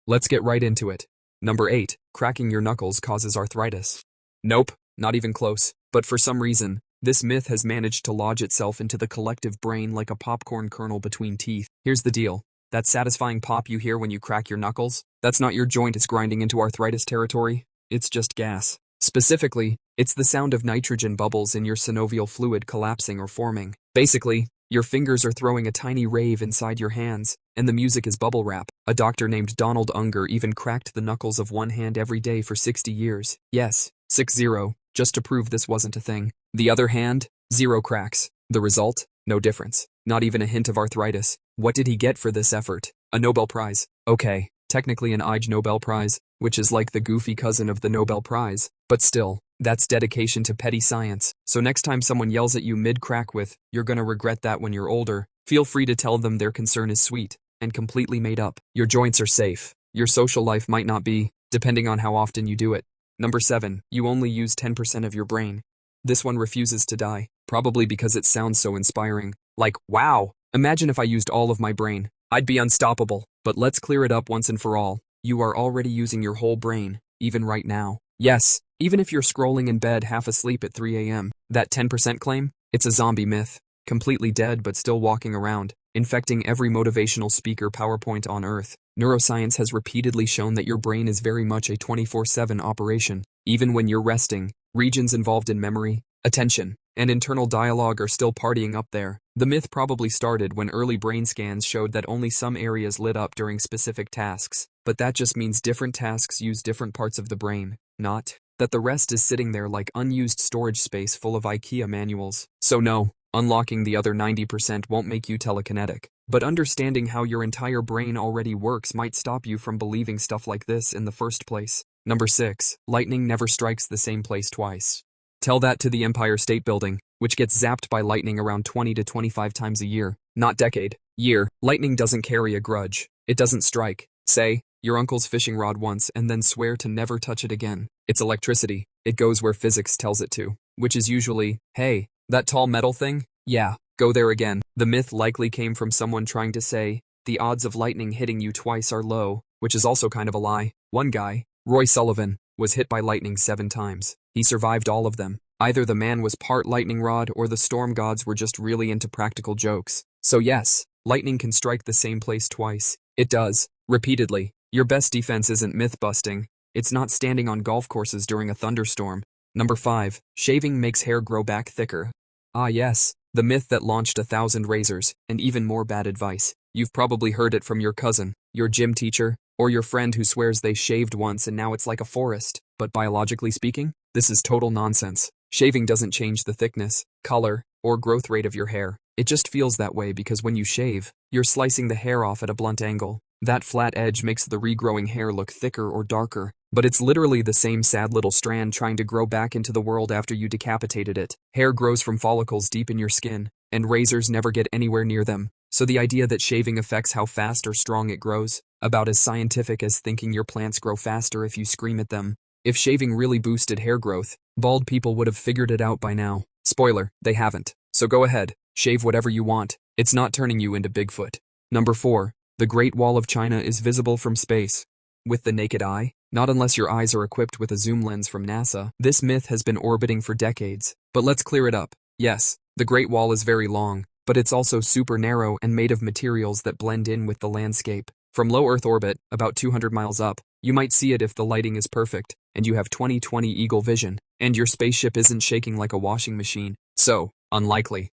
Let's get right into it. Number 8. Cracking your knuckles causes arthritis. Nope, not even close. But for some reason, this myth has managed to lodge itself into the collective brain like a popcorn kernel between teeth. Here's the deal. That satisfying pop you hear when you crack your knuckles, that's not your joint is grinding into arthritis territory. It's just gas. Specifically, it's the sound of nitrogen bubbles in your synovial fluid collapsing or forming. Basically, your fingers are throwing a tiny rave inside your hands, and the music is bubble wrap. A doctor named Donald Unger even cracked the knuckles of one hand every day for 60 years. Yes, 60, just to prove this wasn't a thing. The other hand, 0 cracks. The result? No difference. Not even a hint of arthritis. What did he get for this effort? A Nobel Prize. Okay, technically an Ig Nobel Prize, which is like the goofy cousin of the Nobel Prize, but still, that's dedication to petty science. So next time someone yells at you mid-crack with, "You're gonna regret that when you're older," feel free to tell them their concern is sweet and completely made up. Your joints are safe. Your social life might not be, depending on how often you do it. Number 7. You only use 10% of your brain. This one refuses to die, probably because it sounds so inspiring. Like, wow, imagine if I used all of my brain. I'd be unstoppable. But let's clear it up once and for all. You are already using your whole brain, even right now. Yes, even if you're scrolling in bed half asleep at 3 a.m. That 10% claim? It's a zombie myth. Completely dead but still walking around, infecting every motivational speaker PowerPoint on Earth. Neuroscience has repeatedly shown that your brain is very much a 24/7 operation. Even when you're resting, regions involved in memory, attention, and internal dialogue are still partying up there. The myth probably started when early brain scans showed that only some areas lit up during specific tasks, but that just means different tasks use different parts of the brain, not that the rest is sitting there like unused storage space full of IKEA manuals. So no, unlocking the other 90% won't make you telekinetic. But understanding how your entire brain already works might stop you from believing stuff like this in the first place. Number 6. Lightning never strikes the same place twice. Tell that to the Empire State Building, which gets zapped by lightning around 20 to 25 times a year. Not decade. Year. Lightning doesn't carry a grudge. It doesn't strike, say, your uncle's fishing rod once and then swear to never touch it again. It's electricity. It goes where physics tells it to, which is usually, hey, that tall metal thing? Yeah, go there again. The myth likely came from someone trying to say, the odds of lightning hitting you twice are low, which is also kind of a lie. One guy, Roy Sullivan, was hit by lightning 7 times. He survived all of them. Either the man was part lightning rod or the storm gods were just really into practical jokes. So yes, lightning can strike the same place twice. It does, repeatedly. Your best defense isn't myth-busting. It's not standing on golf courses during a thunderstorm. Number 5. Shaving makes hair grow back thicker. Ah yes, the myth that launched 1,000 razors, and even more bad advice. You've probably heard it from your cousin, your gym teacher, or your friend who swears they shaved once and now it's like a forest. But biologically speaking, this is total nonsense. Shaving doesn't change the thickness, color, or growth rate of your hair. It just feels that way because when you shave, you're slicing the hair off at a blunt angle. That flat edge makes the regrowing hair look thicker or darker, but it's literally the same sad little strand trying to grow back into the world after you decapitated it. Hair grows from follicles deep in your skin, and razors never get anywhere near them. So the idea that shaving affects how fast or strong it grows, about as scientific as thinking your plants grow faster if you scream at them. If shaving really boosted hair growth, bald people would have figured it out by now. Spoiler, they haven't. So go ahead, shave whatever you want. It's not turning you into Bigfoot. Number 4. The Great Wall of China is visible from space. With the naked eye? Not unless your eyes are equipped with a zoom lens from NASA. This myth has been orbiting for decades. But let's clear it up. Yes, the Great Wall is very long, but it's also super narrow and made of materials that blend in with the landscape. From low Earth orbit, about 200 miles up, you might see it if the lighting is perfect, and you have 20/20 eagle vision, and your spaceship isn't shaking like a washing machine. So, unlikely.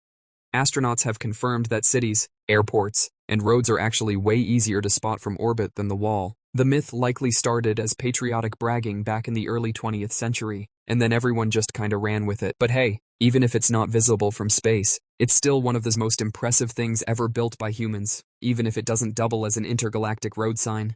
Astronauts have confirmed that cities, airports, and roads are actually way easier to spot from orbit than the wall. The myth likely started as patriotic bragging back in the early 20th century, and then everyone just kinda ran with it. But hey, even if it's not visible from space, it's still one of the most impressive things ever built by humans, even if it doesn't double as an intergalactic road sign.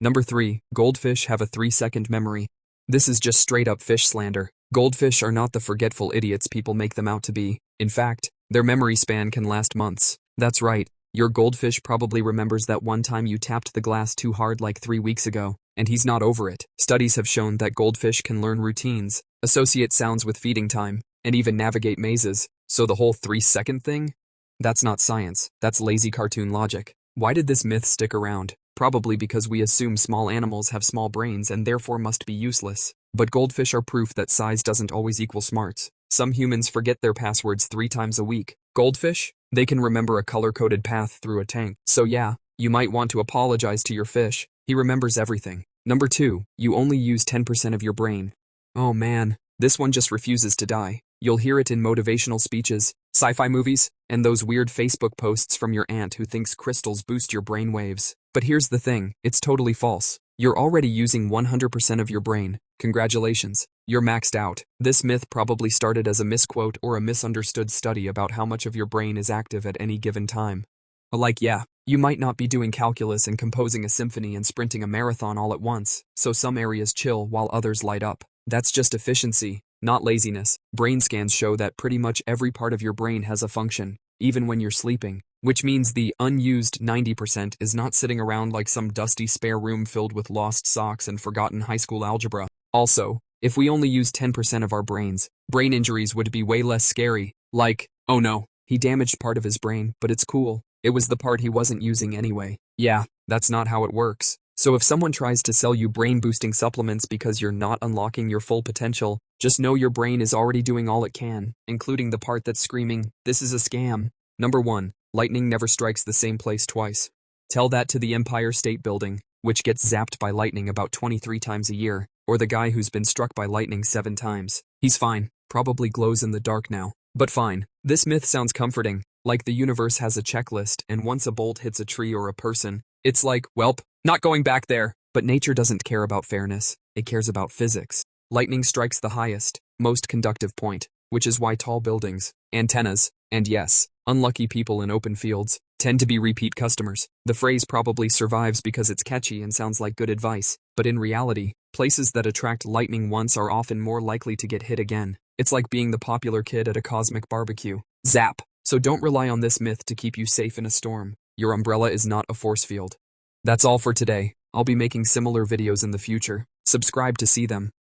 Number 3. Goldfish have a 3-second memory. This is just straight up fish slander. Goldfish are not the forgetful idiots people make them out to be. In fact, their memory span can last months. That's right, your goldfish probably remembers that one time you tapped the glass too hard like 3 weeks ago, and he's not over it. Studies have shown that goldfish can learn routines, associate sounds with feeding time, and even navigate mazes. So the whole 3-second thing? That's not science, that's lazy cartoon logic. Why did this myth stick around? probably because we assume small animals have small brains and therefore must be useless. But goldfish are proof that size doesn't always equal smarts. Some humans forget their passwords 3 times a week. Goldfish? They can remember a color-coded path through a tank. So yeah, you might want to apologize to your fish. He remembers everything. Number 2, you only use 10% of your brain. Oh man, this one just refuses to die. You'll hear it in motivational speeches, sci-fi movies, and those weird Facebook posts from your aunt who thinks crystals boost your brain waves. But here's the thing, it's totally false. You're already using 100% of your brain. Congratulations, you're maxed out. This myth probably started as a misquote or a misunderstood study about how much of your brain is active at any given time. Like yeah, you might not be doing calculus and composing a symphony and sprinting a marathon all at once, so some areas chill while others light up. That's just efficiency, not laziness. Brain scans show that pretty much every part of your brain has a function, even when you're sleeping, which means the unused 90% is not sitting around like some dusty spare room filled with lost socks and forgotten high school algebra. Also, if we only use 10% of our brains, brain injuries would be way less scary. Like, oh no, he damaged part of his brain, but it's cool. It was the part he wasn't using anyway. Yeah, that's not how it works. So if someone tries to sell you brain-boosting supplements because you're not unlocking your full potential, just know your brain is already doing all it can, including the part that's screaming, this is a scam. Number 1, lightning never strikes the same place twice. Tell that to the Empire State Building, which gets zapped by lightning about 23 times a year, or the guy who's been struck by lightning 7 times. He's fine, probably glows in the dark now. But fine, this myth sounds comforting, like the universe has a checklist and once a bolt hits a tree or a person, it's like, welp, not going back there. But nature doesn't care about fairness, it cares about physics. Lightning strikes the highest, most conductive point, which is why tall buildings, antennas, and yes, unlucky people in open fields, tend to be repeat customers. The phrase probably survives because it's catchy and sounds like good advice, but in reality, places that attract lightning once are often more likely to get hit again. It's like being the popular kid at a cosmic barbecue. Zap! So don't rely on this myth to keep you safe in a storm. Your umbrella is not a force field. That's all for today. I'll be making similar videos in the future. Subscribe to see them.